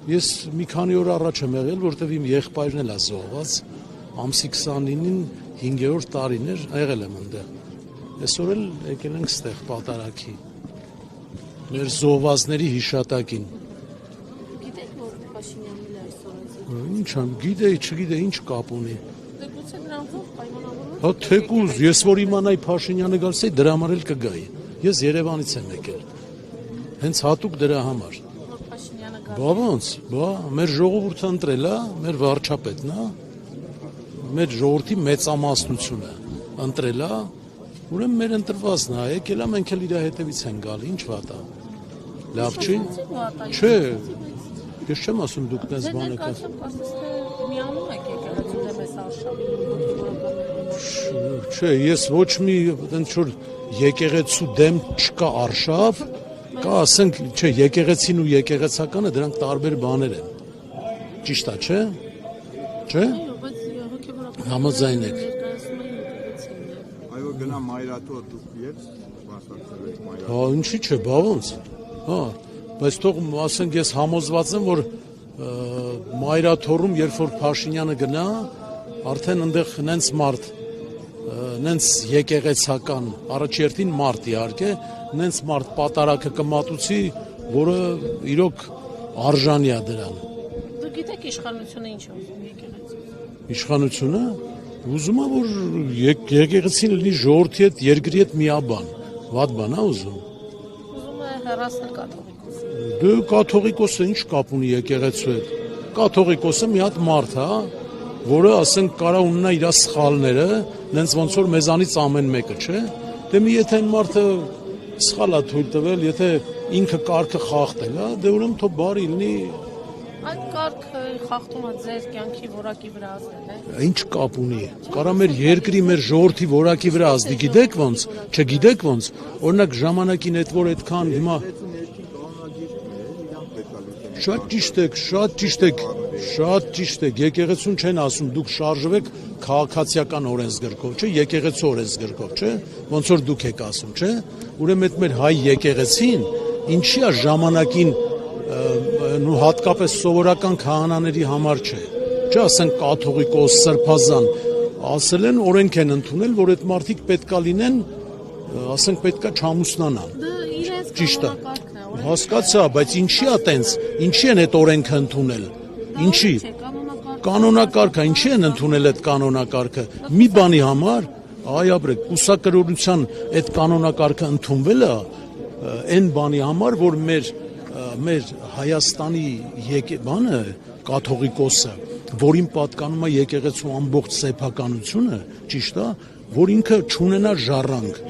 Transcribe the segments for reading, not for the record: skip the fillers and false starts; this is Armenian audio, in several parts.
Ես մի քանի օր առաջ եմ եղել, որտեվ իմ եղբայրն էլ է զոհված, ամսի 29-ին 5-րդ տարին էր, եղել եմ այնտեղ։ Այսօր էլ եկել ենք ստեղ պատարագի։ Մեր զոհվածների հիշատակին։ Գիտեք, որ Փաշինյանն էլ այսօր է։ Ինչ եմ, գիտեի, չգիտեի, ինչ կապ ունի։ Դե գուցե նրանցով պայմանավորված։ Հա թեկուզ, ես որ իմանայի Փաշինյանը գալիս է, դրա համար էլ կգայի։ Ես Երևանից եմ եկել։ Հենց հատուկ դրա համար։ Որ Փաշինյանը գա։ Բա ոնց, բա մեր ժողովուրդը ընտրել է, մեր վարչապետն է, մեր ժողովրդի մեծամասնությունը ընտրել է, ուրեմն մեր ընտրվածն է, եկել է, մենք էլ իր հետևից են գալի, ինչ վատ է։ Լավ չի։ Չէ։ Ես չեմ ասում դուք դες բանը կա։ Միանում եք եկեղեցու դեմ այս արշավի։ Չէ, ես ոչ մի այնց որ եկեղեցու դեմ չկա արշավ, կա ասենք, չէ, եկեղեցին ու եկեղեցականը դրանք տարբեր բաներ են։ Ճիշտ է, չէ։ Չէ։ Համաձայն եք։ Այո, գնա մայրաթոր դուք եք մասնակցել եք մայրաթոր։ Հա, ինչի՞ չէ, բա ոնց։ Հա, բայց թող ասենք ես համոզված եմ, որ մայրաթորում երբ որ Փաշինյանը գնա, արդեն այնտեղ նենց մարդ, նենց եկեղեցական, առաջերտին մարդ իհարկե, նենց մարդ պատարակը կմատուցի, որը իրոք արժանի է դրան։ Դու գիտեք իշխանությունը ինչ է ուզում եկեղեցու։ Իշխանությունը ուզում է, որ եկեղեցին լինի ժողովրդի հետ, երկրի հետ միաբան։ Վատ բան է ուզում։ Ուզում է հեռացնել կաթողիկոսին։ Դե կաթողիկոսը ինչ կապ ունի եկեղեցու հետ։ Կաթողիկոսը մի հատ մարդ է, որը ասենք կարա ունենա իր սխալները, նենց ոնց որ մեզանից ամեն մեկը, չէ։ Դե մի եթե այն մարդը սխալ է թույլ տվել, եթե ինքը կարգը խախտել է, դե ուրեմն թող բարի լինի։ Այդ կարգը խախտում է ձեր կյանքի որակի վրա ազդել է։ Ինչ կապ ունի։ Կարա մեր երկրի, մեր ժողովրդի որակի վրա ազդի, գիտեք ոնց, չգիտեք ոնց։ Օրինակ ժամանակին այդ որ այդքան հիմա շատ ճիշտ եք, շատ ճիշտ եք, շատ ճիշտ եք, եկեղեցուն չեն ասում, դուք շարժվեք քաղաքացիական օրենսգրքով, չէ, եկեղեցու օրենսգրքով, չէ, ոնց որ դուք եք ասում, չէ, ուրեմն այդ մեր հայ եկեղեցին, ինչի է ժամանակին ու հատկապես սովորական քահանաների համար չէ, չէ, ասենք կաթողիկոս, սրբազան, ասել են օրենք են ընդունել, որ այդ մարդիկ պետքա լինեն, ասենք պետքա չամուսնանան։ Ճիշտ է։ Հասկացա, բայց ինչի է տենց, ինչի են այդ օրենքը ընդունել, ինչի, կանոնակարգը, ինչի են ընդունել այդ կանոնակարգը, մի բանի համար, այ ապրեք, կուսակրօրության այդ կանոնակարգը ընդունվել է, այն բանի համար, որ մեր Հայաստանի բանը, կաթողիկոսը, որին պատկանում է եկեղեցու ամբողջ սեփականությունը, ճիշտ է, որ ինքը չունենա ժառանգ,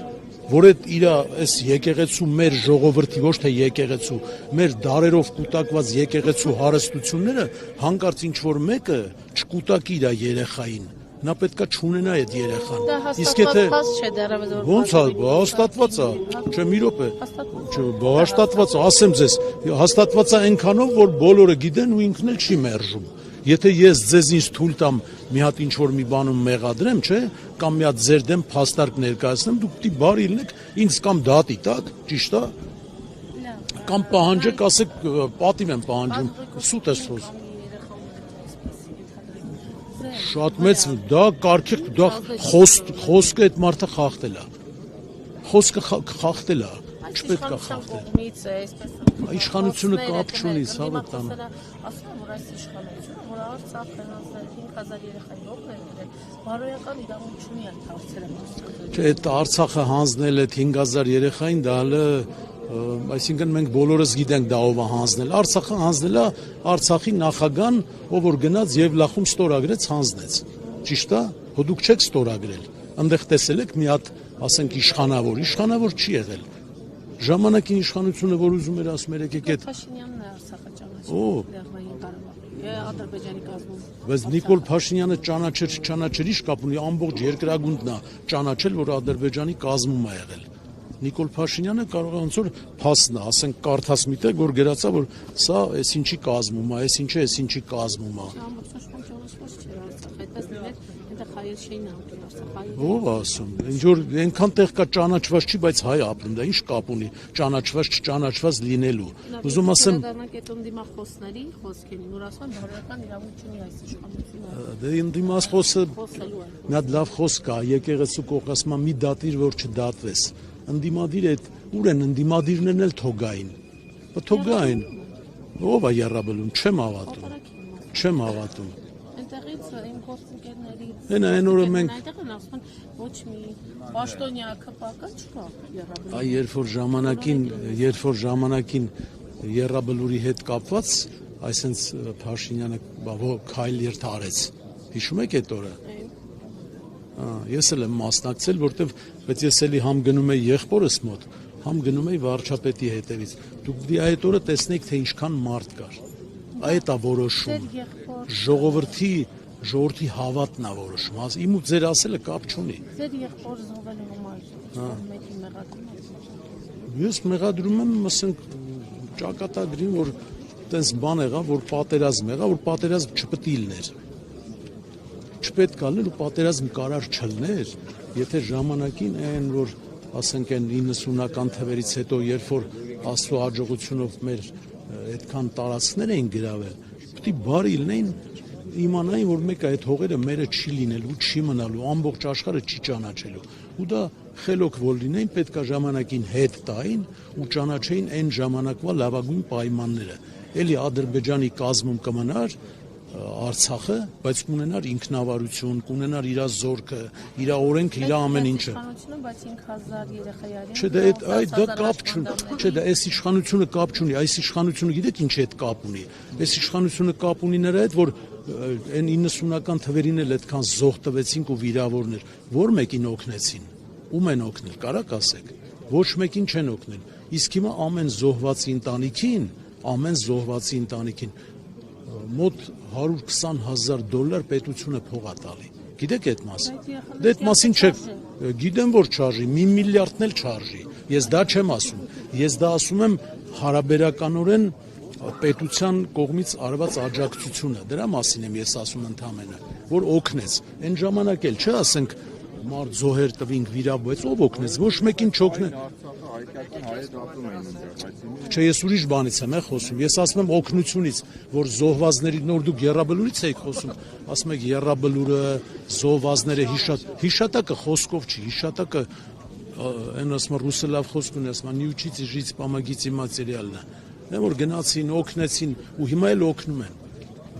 որ իր այս եկեղեցու մեր ժողովրդի ոչ թե եկեղեցու մեր դարերով կուտակված եկեղեցու հարստությունները հանկարծ ինչ որ մեկը չկուտակի իր երեխային նա պետքա չունենա այդ երեխան իսկ եթե չէ դեռևս որ ոնց է հաստատված է չէ մի րոպե չէ հաստատված է ասեմ ձեզ հաստատված է այնքանով որ բոլորը գիտեն ու ինքն էլ չի մերժում եթե ես ձեզ ինձ թույլ տամ մի հատ ինչ որ մի բանում մեղադրեմ, չէ, կամ մի հատ ձեր դեմ փաստարկ ներկայացնեմ, դուք պիտի բարի լինեք, ինձ կամ դատի տակ, ճիշտ է։ Կամ պահանջեք, ասեք, պատիվ եմ պահանջում, սուտ ես խոսում։ Շատ մեծ, դա կարգի, դա խոսքը այդ մարդը խախտել է։ Խոսքը խախտել է, չպետք է խախտել։ Իշխանությունը կապ չունի, ցավը տանը։ Ասում եմ, որ այս իշխանությունը, որ Արցախը հանձնել 5000 երեխայի ողներ, բարոյական իրավունք չունի այդ հարցերը մասնակցել։ Չէ, այդ Արցախը հանձնել այդ 5000 երեխային դա հələ, այսինքն մենք բոլորս գիտենք դա ով է հանձնել։ Արցախը հանձնել է Արցախի նախագահան, ով որ գնաց Եվլախում ստորագրեց, հանձնեց։ Ճիշտ է, հո դուք չեք ստորագրել։ Այնտեղ տեսել եք մի հատ, ասենք իշխանավոր չի եղել։ Ժամանակին իշխանությունը որ ուզում էր ասում էր եկեք այդ Փաշինյանն է Արցախը ճանաչել Լեռնային Ղարաբաղի Ադրբեջանի կազմում։ Բայց Նիկոլ Փաշինյանը չճանաչեր ինչ կապ ունի ամբողջ երկրագունդն է ճանաչել որ Ադրբեջանի կազմում է եղել։ Նիկոլ Փաշինյանը կարող է ոնց որ փասն է, ասենք կարդաս միտեղ որ գրածա որ սա էս ինչի կազմում է, էս ինչի կազմում է։ Ամբողջ ճանաչված չէ Արցախը, այդպես նույնիսկ հայեր չէին ապրում Արցախ, հայեր։ Ով ասում, ինչ որ այնքան տեղ կա ճանաչված չի, բայց հայ ապրում, դա ինչ կապ ունի ճանաչված չճանաչված լինելու։ Ուզում ասեմ, Դարանակետում դիմախոսների խոսքերին, որ ասում են բարոյական իրավունք չունի այս իշխանությունը։ դե իմ դիմացխոսը Խոսելու է։ մի հատ լավ խոսք կա, եկեղեցու կողք ասում է մի դատիր, որ չդատվես։ Ընդդիմադիր այդ ուր են ընդդիմադիրներն էլ թոգային։ Թոգային։ Ով է երրաբլում, չեմ հավատում։ Չեմ հավատում։ Այնտեղից իմ գործընկերներից Այն օրը մենք այնտեղ են ասում ոչ մի պաշտոնյա ԿՊԿ չկա երրաբլում։ այ երբ որ ժամանակին երրաբլուրի հետ կապված, այսենց Փաշինյանը քայլ երթ արեց։ Հիշում եք այդ օրը։ Ես էլ եմ մասնակցել, որտեվ բայց ես էլի համ գնում եի եղբորս մոտ, համ գնում եի վարչապետի հետևից։ Դուք դի այդ օրը տեսնեք, թե ինչքան մարդ կար։ Այդ է որոշում։ Ժողովրդի հավատն է որոշում։ Իմ ու ձեր ասելը կապ չունի։ Ձեր եղբոր զոհվելու համար մեկին մեղադրում։ Ես մեղադրում եմ, ասենք, ճակատագրին, որ տենց բան եղավ, որ պատերազմ եղավ, որ պատերազմ չպետք է լիներ։ Չպետք է լիներ ու պատերազմ կարար չլներ, եթե ժամանակին այն որ ասենք այն 90-ական թվերից հետո, երբ որ Աստծո հաջողությունով մեր այդքան տարածքներ էին գրավել, պետք է բարի լինեին, իմանային, որ մեկը այդ հողերը մերը չի լինելու, չի մնալու, ամբողջ աշխարհը չի ճանաչելու։ Ու դա խելոք որ լինեին, պետք է ժամանակին հետ տային ու ճանաչեին այն ժամանակվա լավագույն պայմանները։ Էլի Ադրբեջանի կազմում կմնար Արցախը, բայց կունենար ինքնավարություն, կունենար իր զորքը, իր օրենքը, իր ամեն ինչը։ Բայց 5000 երեխայի արին։ Չէ, դա կապ չունի։ Չէ, դա այս իշխանությունը կապ չունի, այս իշխանությունը գիտեք ինչ հետ կապ ունի։ Այս իշխանությունը կապ ունի նրա հետ, որ այն 90-ական թվերին էլ այդքան զոհ տվեցինք ու վիրավորներ, որ մեկին օգնեցին։ Ում են օգնել, կարաք ասեք։ Ոչ մեկին չեն օգնել։ Իսկ հիմա ամեն զոհվածի ընտանիքին մոտ $120,000 պետությունը փող է տալի։ Գիտեք այդ մասը։ Դե այդ մասին չեք, գիտեմ որ չարժի, 1 միլիարդն էլ չարժի։ Ես դա չեմ ասում։ Ես դա ասում եմ հարաբերականորեն պետության կողմից արված աջակցությունը։ Դրա մասին եմ ես ասում ընդհանրապես, որ օգնեց։ Այն ժամանակ էլ չէ, ասենք մարդ զոհեր տվինք վիրավորեց, ով օգնեց, ոչ մեկին չօգնեց։ Չէ, ես ուրիշ բանից եմ խոսում։ Ես ասում եմ օգնությունից, որ զոհվածների նոր դուք երրաբլուրից եք խոսում, ասում եք երրաբլուրը, զոհվածները հիշատակը խոսքով չի, հիշատակը այն ասում ռուսը լավ խոսք ունի, ասում не учите жить, помогите материально։ Նա որ գնացին, օգնեցին ու հիմա էլ օգնում են։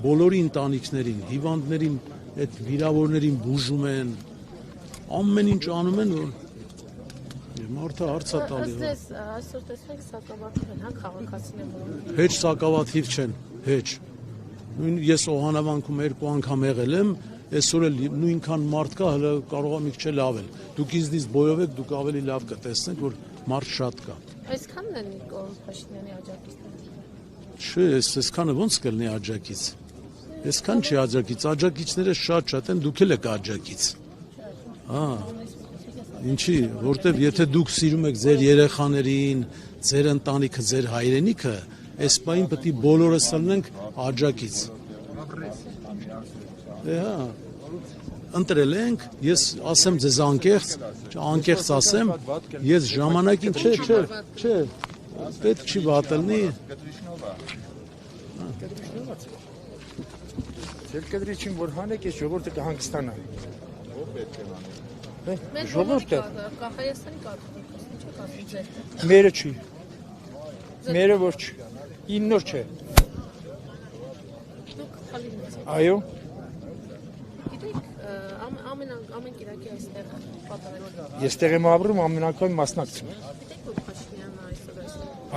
Բոլորի ընտանիքներին, հիվանդներին, այդ վիրավորներին բուժում են, ամեն ինչ անում են, որ մարդը հարցա տալի։ Այսօր տեսնենք սակավաթիվ են, հա, քաղաքացիները։ Հեչ սակավաթիվ չեն, հեչ։ Ես Օհանավանքում 2 անգամ եղել եմ, այսօր էլ նույնքան մարդ կա, հələ կարող է մի քիչ լավել։ Դուք ինձնից բոյովեք, դուք ավելի լավ կտեսնեք, որ մարդ շատ կա։ Այսքանն են Նիկոլ Փաշինյանի աջակիցները։ Չէ, այսքանը ոնց կլինի աջակից։ Այսքան չի աջակից, աջակիցները շատ են, դուք էլ եք աջակից։ Հա։ Ինչի, որտեվ եթե դուք սիրում եք ձեր երեխաներին, ձեր ընտանիքը, ձեր հայրենիքը, այս պահին պետք է բոլորս լինենք աջակից։ Հա, ընտրել ենք, ես ասեմ ձեզ անկեղծ ասեմ, ես ժամանակին չէ, պետք չի վատելնի։ Երկրի որ հանեք այս ժողովուրդը կհանգստանա։ Ժողովուրդը Հայաստանի կառավարությունը ինչ է կասում ձեր։ Մերը չի։ Մերը որ չի։ Իմ նոր չէ։ Դուք խալին եք։ Այո։ Գիտեք, ամեն կիրակի այստեղ պատահել։ Ես տեղ եմ ապրում ամեն անգամ մասնակցում։ Գիտեք, որ Փաշինյանն այսօր։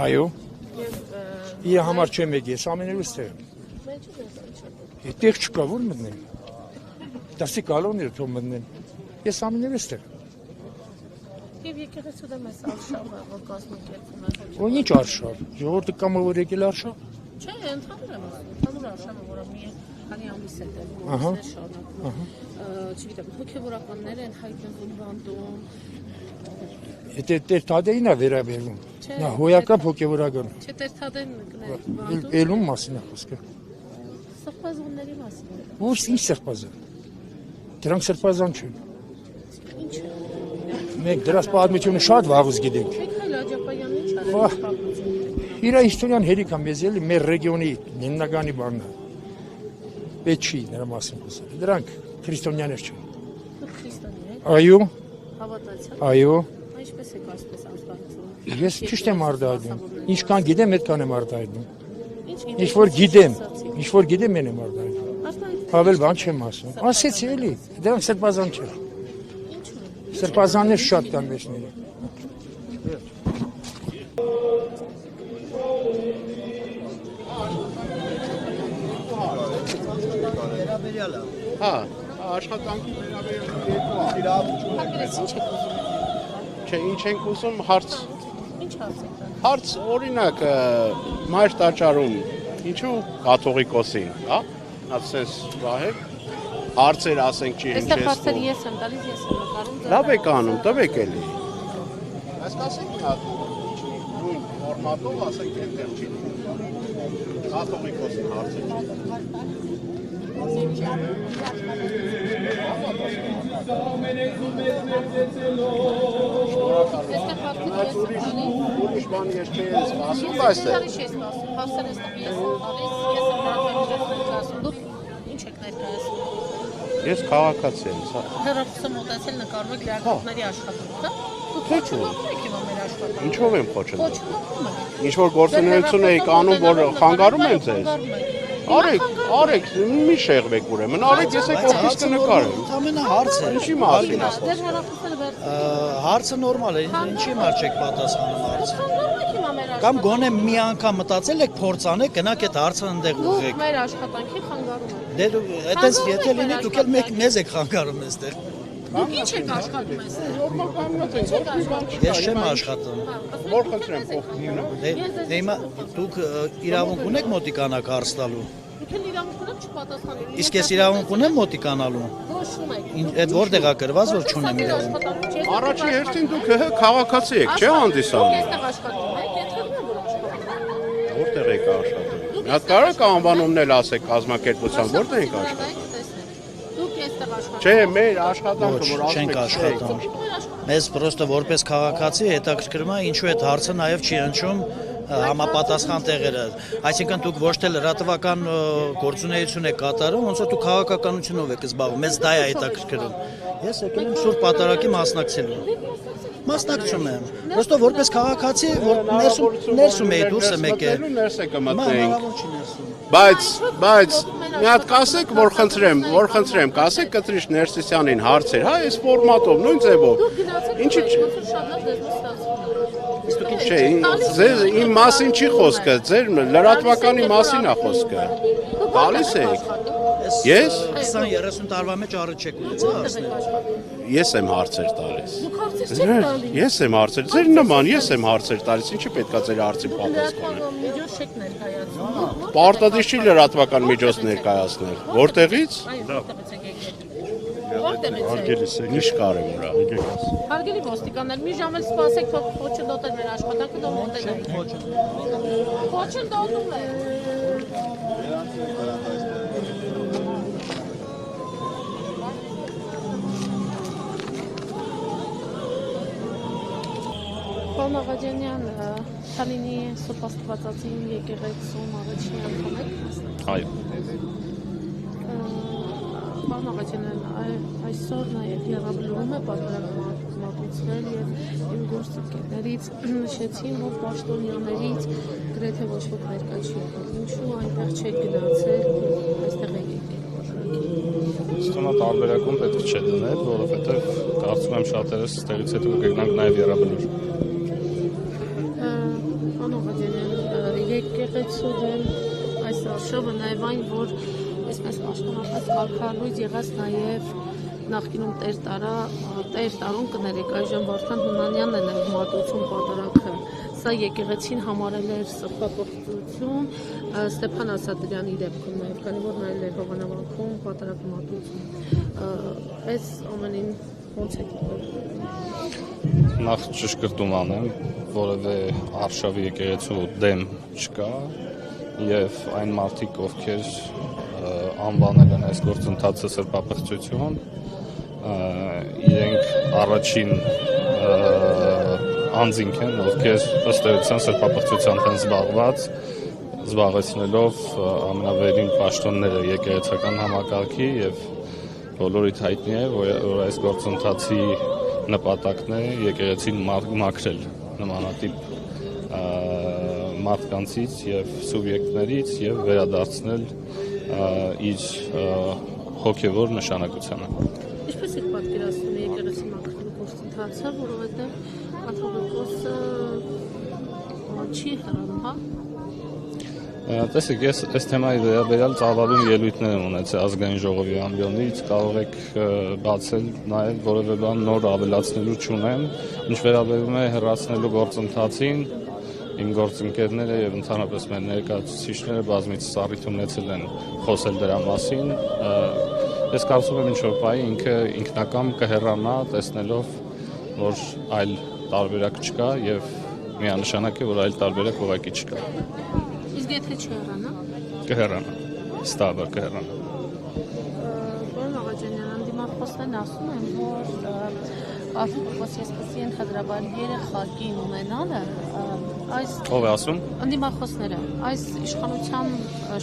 Այո։ Եվ Իր համար չեմ եկել, ես ամենևս տեղ եմ։ Մենք չգիտենք։ Այդտեղ չկա որ մտնեմ։ Դասի կալոնները թող մտնեմ։ Ես ամենևս տեղ։ Եվ եկեղեցու դեմ այս արշավը, որ կազմակերպվում է։ Ու ինչ արշավ։ Ժողովուրդը կամ որ եկել արշավ։ Չէ, ընդհանուր եմ ասում, ընդհանուր արշավը, որը մի քանի ամիս է տևում, ամիսներ շարունակվում։ Չգիտեմ, հոգևորականներ են հայտնվում բանտում։ Եթե Տեր-Թադեին է վերաբերվում։ Նա հոյակապ հոգևորական։ Չէ, Տեր-Թադեն բանտում։ Էլում մասին է խոսքը։ Սրբազանների մասին։ Ո՞ւս ինչ սրբազան։ Դրանք սրբազան չեն։ Ինչ է։ Մենք դրանց պատմությունը շատ վաղուց գիտենք։ Միքայել Աջապայանը ինչ Վահ։ արել պատմություն։ Իր հիստորիան հերիք է մեզ էլի մեր ռեգիոնի հիմնականի բանն է։ Պետք չի նրա մասին խոսել։ Դրանք քրիստոնյաներ չեն։ Դուք քրիստոնյա եք, Այո, հավատացյալ։ այո, Ինչպես եք այսպես արտահայտվում։ ես ճիշտ եմ արտահայտում։ Ինչքան գիտեմ, այդքան եմ արտահայտում։ Ինչ Ինչ որ գիտեմ, ինչ որ գիտեմ, են եմ արտահայտում։ Արտահայտվում։ Հավել բան չեմ ասում։ Ասեցի էլի, դրանք սրբազան չեն։ Սրբազաններ շատ կան մեջները։ Հա, աշխատանքի վերաբերյալ Հակերից ինչ եք ուզում։ չէ, ինչ ենք ուզում, հարց Ինչ հարց եք տալիս։ հարց օրինակ մայր տաճարում ինչու կաթողիկոսին, հա? Ասես վահեք հարցեր ասենք չի Այստեղ ինչ հարցեր ես ես եմ տալիս, ես եմ նկարում։ լավ եք անում, տվեք էլի այս ասենք մի հատ նույն ֆորմատով ասենք այդտեղ չի կաթողիկոսին հարցեր Այստեղ հարցեր ես եմ տալիս։ ուրիշ բան ես չէի ասում այստեղ Ես ես ասում, հասեր ես տալիս, ես եմ տալիս, ես եմ հրապարակել ասում։ Դուք ինչ եք ներկայացնում։ ես քաղաքացի եմ, հա Հերոսը մոտեցել նկարում եք լրագրողների աշխատանքը։ Դուք խոչընդոտում եք հիմա մեր աշխատանքը։ ինչով եմ խոչընդոտում Խոչընդոտում եք։ ինչ որ գործունեություն եք անում, որ խանգարում են ձեզ։ Արեք, մի շեղվեք ուրեմն, արեք, ես եք օֆիս կնկարեմ։ Ամենա հարց է։ Ինչի մասին է Դեռ խոսքը։ հերոսները վերցրու։ Հարցը նորմալ է, ինչի համար չեք պատասխանում հարցը։ Խանգարում եք հիմա մեր Կամ աշխատանքը։ գոնե մի անգամ մտածել եք փորձանեք, գնաք այդ հարցը ընդեղ Դուք ուղղեք։ մեր աշխատանքի խանգարում եք։ Դե այդպես եթե լինի դուք էլ մեզ եք խանգարում այստեղ։ Դուք ինչ եք աշխատում այստեղ։ Ես չեմ աշխատում։ Որ խնդրեմ, փոխնինը։ Դե հիմա դուք իրավունք ունեք մոտիկանաք հարց տալու։ Դուք էլ իրավունք ունեք չպատասխանել։ Իսկ ես իրավունք ունեմ մոտիկանալու։ Ոչում եք։ Այդ որտեղ է գրված, որ չունեմ իրավունք։ Առաջի հերթին դուք քաղաքացի եք, չէ՞ հանդիսանում։ Այստեղ աշխատում եք, եթե չէ՞ որ աշխատում։ Որտեղ եք աշխատում։ Մի հատ կարող անվանումն էլ ասեք կազմակերպության, որտեղ եք աշխատում։ Դուք այստեղ աշխատում Չէ, մեր աշխատանքը, որ Ոչ, չենք աշխատում։ Մեզ պրոստը որպես քաղաքացի հետաքրքրում է ինչու այդ հարցը նաև չի հնչում համապատասխան տեղերը։ Այսինքն դուք ոչ թե լրատվական գործունեություն եք կատարում, ոնց որ դուք քաղաքականությունով եք զբաղվում։ Մեզ դա է հետաքրքրում։ Ես եկել եմ Սուրբ Պատարագի մասնակցելու։ Մասնակցում եմ։ Պրոստը որպես քաղաքացի, որ ներսում էի, դուրս եմ եկել։ Ներս եք Հիմա մտնենք։ հնարավոր չի ներսում։ Բայց մի հատ կասեք, որ խնդրեմ, կասեք Կտրիշ Ներսիսյանին հարցեր, հա, այս ֆորմատով, նույն ձևով։ Դուք գնացեք Ինչի՞ շատ լավ դες ստացվում։ չէ, ձեր իմ մասին չի խոսքը, ձեր լրատվականի մասին է խոսքը։ Տալիս եք։ Ես 20-30 տարվա մեջ առիթ չեք ունեցել հարցնել։ Ես եմ հարցեր տալիս։ Դուք հարցեր չեք տալիս։ Ես եմ հարցեր, ձեր նման ես եմ հարցեր տալիս, ինչի պետքա ձեր հարցին պատասխանել։ Լրատվական միջոց չեք ներկայացնում։ Պարտադիր չի լրատվական միջոց ներկայացնել։ Որտեղից։ Այո, որտեղից եք եկել։ Որտեղից եք։ Ինչ կարևոր է։ Հարգելի ոստիկաններ, մի ժամ էլ սպասեք, թող խոչընդոտել մեր աշխատանքը, դու մոտենայիք։ Խոչընդոտում է։ Պարոն Աղաջանյան, Թալինի Սուրբ Աստվածածի եկեղեցում առաջին անգամ եք մասնակցում։ Այո։ Պարոն Աղաջանյան, այսօր նաև հեռավորում է պատրաստվել եւ իմ գործընկերներից նշեցին, որ պաշտոնյաներից գրեթե ոչ ոք ներկա չի եղել։ Ինչու այնտեղ չեք գնացել, այստեղ եք եկել։ Ստոնա տարբերակում պետք չէ դնել, որովհետև կարծում եմ շատերս ստեղից հետո կգնանք նաև երաբնոր։ Եկեղեցու դեմ այս արշավը նաև այն, որ այսպես պաշտոնապես կարգառույց եղած նաև նախկինում տեր տարուն կներեք, այժմ Վարդան Հունանյանն է նաև մատուցում պատարագը։ Սա եկեղեցին համարել էր սխալագործություն, Ստեփան Ասատրյանի դեպքում նաև, քանի որ նա էլ էր Հովանավանքում պատարագ մատուցում։ Այս ամենին ոնց է նախ ճշգրտում անեմ, որևէ արշավի եկեղեցու դեմ չկա եւ այն մարդիկ, ովքեր անվանել են այս գործընթացը սրբապղծություն, իրենք առաջին անձինք են, ովքեր ըստ էության սրբապղծությամբ են զբաղեցնելով ամենավերին պաշտոնները եկեղեցական համակարգի եւ բոլորիդ հայտնի է, որ այս գործընթացի նպատակն է եկեղեցին մաքրել նմանատիպ մարդկանցից եւ սուբյեկտներից եւ վերադարձնել իր հոգեվոր նշանակությանը։ Ինչպես եք պատկերացնում եկեղեցի մաքրելու գործընթացը, որովհետեւ կաթողիկոսը չի հրանում, հա։ Տեսեք, ես այս թեմայի վերաբերյալ ծավալուն ելույթներ եմ ունեցել ազգային ժողովի ամբիոնից, կարող եք բացել նաև որևէ բան նոր ավելացնելու չունեմ, ինչ վերաբերում է հեռացնելու գործընթացին, իմ գործընկերները եւ ընդհանրապես մեր ներկայացուցիչները բազմիցս առիթ ունեցել են խոսել դրա մասին։ Ես կարծում եմ ինչ-որ պահի ինքը ինքնակամ կհեռանա, տեսնելով, որ այլ տարբերակ չկա եւ միանշանակ է, որ այլ տարբերակ ուղղակի չկա։ Իսկ եթե չհեռանա։ Կհեռանա, ստաբար կհեռանա։ Պարոն Աղաջանյան, անդիմախոսներն ասում են, որ կաթողիկոս եսպիսի ընդհանրաբար երեխակի ունենալը այս Ով է ասում։ անդիմախոսները այս իշխանության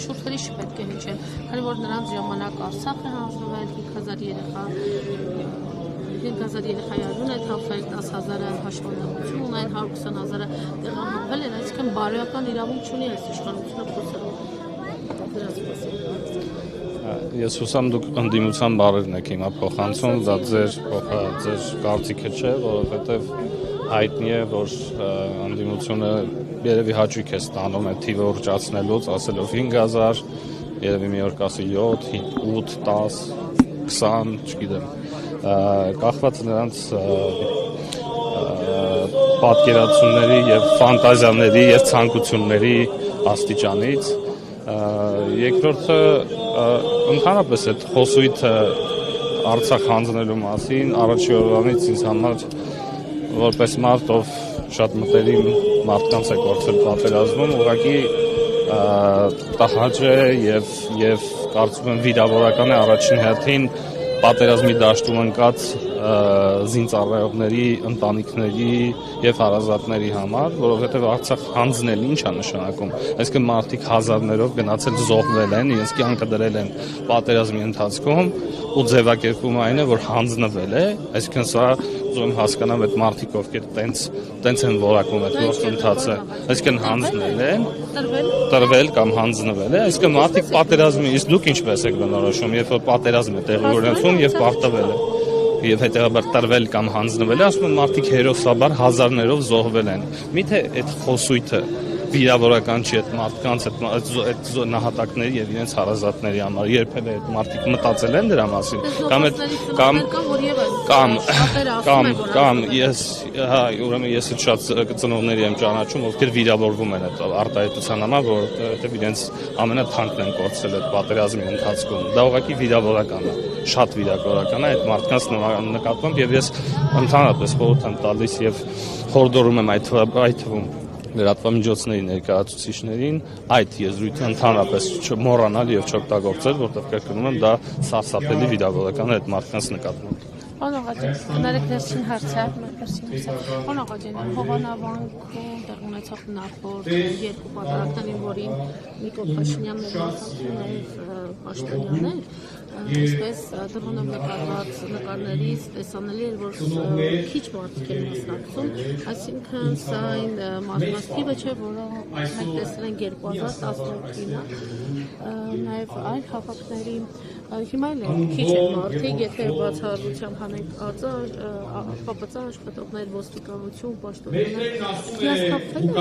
շուրջ գրիշ պետք է հնչեն, քանի որ նրանց ժամանակ Արցախ է հանձնվել 5000 երեխայի արյուն է թափվել, 10,000-ը հաշվանդամություն ունեն, 120,000-ը տեղահանվել են, այսինքն բարոյական իրավունք չունի այս իշխանությունը փոխելու։ Ես հուսամ դուք ընդդիմության բառերն եք հիմա փոխանցում, դա ձեր կարծիքը չէ, որովհետև հայտնի է, որ ընդդիմությունը երևի հաճույք է ստանում այդ թիվը ուռճացնելուց, ասելով 5,000, երևի մի օր կասի 7, 8, 10, 20, չգիտեմ, կախված նրանց պատկերացումների եւ ֆանտազիաների եւ ցանկությունների աստիճանից։ Երկրորդը ընդհանրապես այդ խոսույթը Արցախ հանձնելու մասին առաջի օրվանից ինձ համար որպես մարդ, ով շատ մտերիմ մարդկանց է կորցրել պատերազմում, ուղղակի տհաճ է եւ կարծում եմ վիրավորական է առաջին հերթին պատերազմի դաշտում ընկած զինծառայողների, ընտանիքների եւ հարազատների համար, որովհետեւ Արցախ հանձնել ինչ է նշանակում։ Այսինքն մարդիկ հազարներով գնացել զոհվել են, իրենց կյանքը դրել են պատերազմի ընթացքում ու ձևակերպումը այն է, որ հանձնվել է, այսինքն սա ուզում հասկանամ այդ մարդիկ, ովքեր տենց են որակում այդ գործընթացը, այսինքն հանձնել են, տրվել կամ հանձնվել է, այսինքն մարդիկ պատերազմի, իսկ դուք ինչպես եք բնորոշում, երբ որ պատերազմ է տեղի ունեցում եւ պարտվել է եւ հետեւաբար տրվել կամ հանձնվել է, ասում են մարդիկ հերոսաբար հազարներով զոհվել են։ Միթե այդ խոսույթը վիրավորական չի այդ մարդկանց, այդ նահատակների եւ իրենց հարազատների համար, երբևէ այդ մարդիկ մտածել են դրա մասին, կամ ես, հա, ուրեմն ես շատ ծնողների եմ ճանաչում, ովքեր վիրավորվում են այդ արտահայտության համար, որովհետեւ իրենց ամենաթանկն են կորցրել այդ պատերազմի ընթացքում։ Դա ուղղակի վիրավորական է, շատ վիրավորական է այդ մարդկանց նկատմամբ եւ ես ընդհանրապես խորհուրդ եմ տալիս եւ խորհրդորում եմ այդ թվում լրատվամիջոցների ներկայացուցիչներին այդ եզրույթը ընդհանրապես չմոռանալ եւ չօգտագործել, որտեղ կրկնում եմ դա սարսափելի վիրավորական է այդ մարդկանց նկատմամբ։ Պարոն Աղաջյան, կներեք ներսին հարցեր, Պարոն Աղաջյան, Հովանավանքում տեղ ունեցող նախորդ երկու պատերազմներին, որին Նիկոլ Փաշինյանն էր մասնակցում նաև պաշտոնյաներ, այսպես դրվում եմ նկարված նկարներից տեսանելի էր, որ քիչ մարդիկ են մասնակցում, այսինքն սա այն մարդկանց թիվը չէ, որը մենք տեսել ենք 2018-ին, նաև այլ հավաքների, հիմա էլ քիչ են մարդիկ, եթե բացառությամբ հանենք ԱՊԾ աշխատողներ, ոստիկանություն, պաշտոնյաներ, հիասթափվել են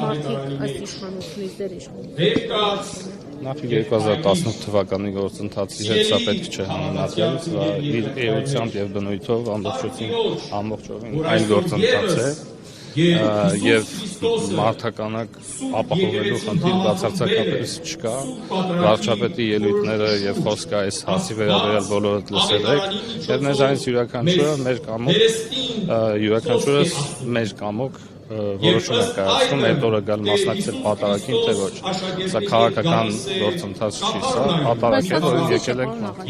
մարդիկ այս իշխանությունից դեր իշխանություն։ Նախ 2018 թվականի գործընթացի հետ սա պետք չէ համեմատել, սա իր էությամբ եւ բնույթով ամբողջովին այլ գործընթաց է եւ մարդականակ ապահովելու խնդիր բացարձակապես չկա։ Վարչապետի ելույթները եւ խոսքը այս հասի վերաբերյալ բոլորդ լսել եք եւ մեզանից յուրաքանչյուրս մեր կամոք որոշում է կայացնում այդ օրը գալ մասնակցել պատարագին, թե ոչ։ Սա քաղաքական գործընթաց չի, սա պատարագ է, որին եկել ենք մենք։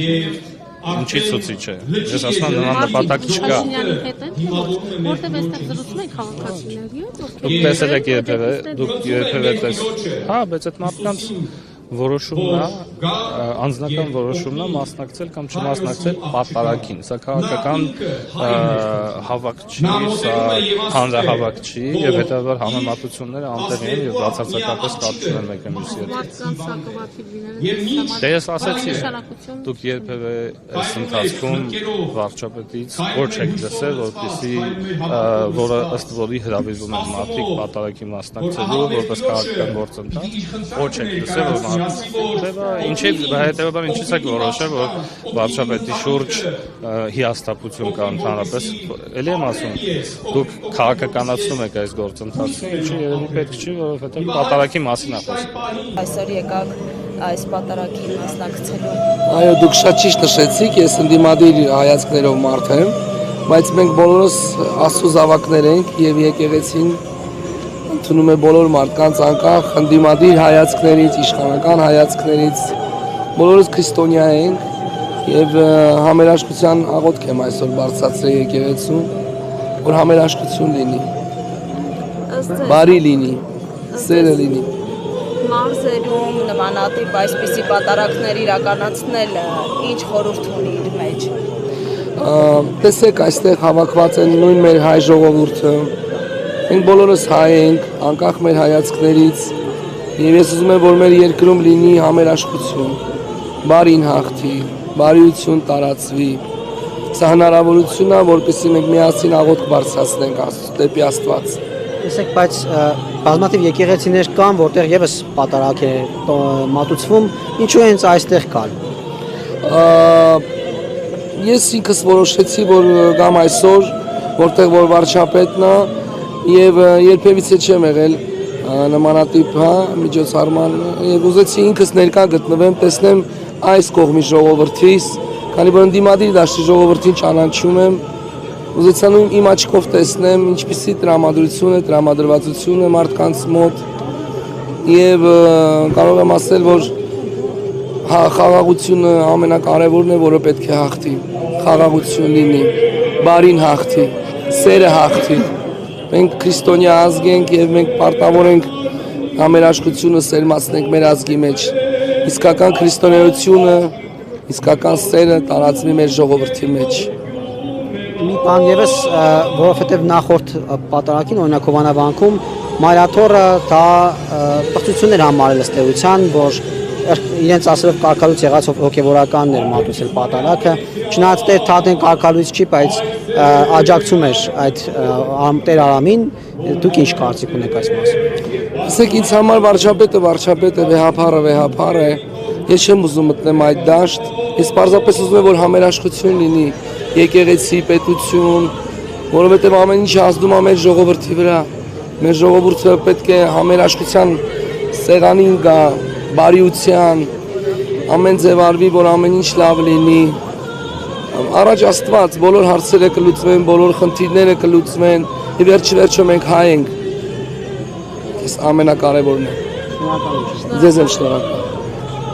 ինչի ցուցիչ է։ Ես ասում եմ նման նպատակ չկա։ Փաշինյանի հետ են, թե ոչ, որտեղ այստեղ զրուցում են քաղաքացիների հետ, Դուք տեսել եք երբևէ հա, բայց այդ մարդկանց որոշումն է, անձնական որոշումն է մասնակցել կամ չմասնակցել պատարագին։ Սա քաղաքական հավաք չի, սա հանրահավաք չի եւ հետեւաբար համեմատությունները անտեղի են եւ բացարձակապես կապ չունեն մեկը մյուսի հետ։ մարդկանց սակավաթիվ լինելը Դե ես ասացի, դուք երբևէ այս ընթացքում վարչապետից ոչ եք լսել, որպեսզի որը ըստ որի հրավիրվում են մարդիկ պատարագի մասնակցելու որպես քաղաքական գործընթաց, ոչ եք լսել, որ հետևաբար ինչից եք որոշել, որ վարչապետի շուրջ հիասթափություն կա ընդհանրապես, էլի եմ ասում, դուք քաղաքականացնում եք այս գործընթացը, ինչը երևի պետք չի, որովհետև պատարագի մասին է խոսքը։ Այսօր եկաք այս պատարագի մասնակցելու։ Այո, դուք շատ ճիշտ նշեցիք, ես ընդդիմադիր հայացքներով մարդ եմ, բայց մենք բոլորս Աստծո զավակներ ենք եւ եկեղեցին ընդունում է բոլոր մարդկանց անկախ ընդդիմադիր հայացքներից, իշխանական հայացքներից, բոլորս քրիստոնյա ենք եւ համերաշխության աղոթք եմ այսօր բարձրացրել եկեղեցում, որ համերաշխություն լինի, բարի լինի, սերը լինի։ Մարզերում նմանատիպ այսպիսի պատարագներ իրականացնելը ինչ խորհուրդ ունի իր մեջ։ Տեսեք, այստեղ հավաքված են նույն մեր հայ ժողովուրդը, մենք բոլորս հայ ենք, անկախ մեր հայացքներից, եւ ես ուզում եմ, որ մեր երկրում լինի համերաշխություն, բարին հաղթի, բարիություն տարածվի։ Սա հնարավորություն է, որպեսզի մենք միասին աղոթք բարձրացնենք դեպի Աստված։ Տեսեք, բայց բազմաթիվ եկեղեցիներ կան, որտեղ եւս պատարագ է մատուցվում, ինչու հենց այստեղ կան։ Ես ինքս որոշեցի, որ գամ այսօր, որտեղ որ վարչապետն է, եւ երբևիցե չեմ եղել նմանատիպ միջոցառման, եւ ուզեցի ինքս ներկա գտնվեմ, տեսնեմ այս կողմի ժողովրդից, քանի որ ընդդիմադիր դաշտի ժողովրդին ճանաչում եմ, ուզեցա նույն իմ աչքով տեսնեմ ինչպիսի տրամադրություն է, տրամադրվածություն է մարդկանց մոտ եւ կարող եմ ասել, որ խաղաղությունը ամենակարևորն է, որը պետք է հաղթի, խաղաղություն լինի, բարին հաղթի, սերը հաղթի։ Մենք քրիստոնյա ազգ ենք եւ մենք պարտավոր ենք համերաշխությունը սերմացնենք մեր ազգի մեջ։ Իսկական քրիստոնեությունը, իսկական սերը տարածվի մեր ժողովրդի մեջ։ Մի բան եւս, որովհետեւ նախորդ պատարագին օրինակ Հովանավանքում Մայրաթոռը դա պղծություններ համարել ըստ էության, որ իրենց ասելով կարգալույց եղած հոգևորականն էր մատուցել պատարագը, չնայած Տեր Թադեն կարգալույց չի, բայց աջակցում էր այդ Տեր Արամին, դուք ինչ կարծիք ունեք այս մասին։ Ասեք, ինձ համար վարչապետը վեհապար է, ես չեմ ուզում մտնեմ այդ դաշտ, ես պարզապես ուզում եմ, որ համերաշխություն լինի, եկեղեցի, պետություն, որովհետև ամեն ինչ ազդում է մեր ժողովրդի վրա, մեր ժողովուրդը պետք է համերաշխության սեղանին գա, բարիության, ամեն ձև արվի, որ ամեն ինչ լավ լինի, առաջ Աստված, բոլոր հարցերը կլուծվեն, բոլոր խնդիրները կլուծվեն, եւ վերջը մենք հայ ենք, այս ամենակարևորն է։ Ձեզ եմ շնորհակալ։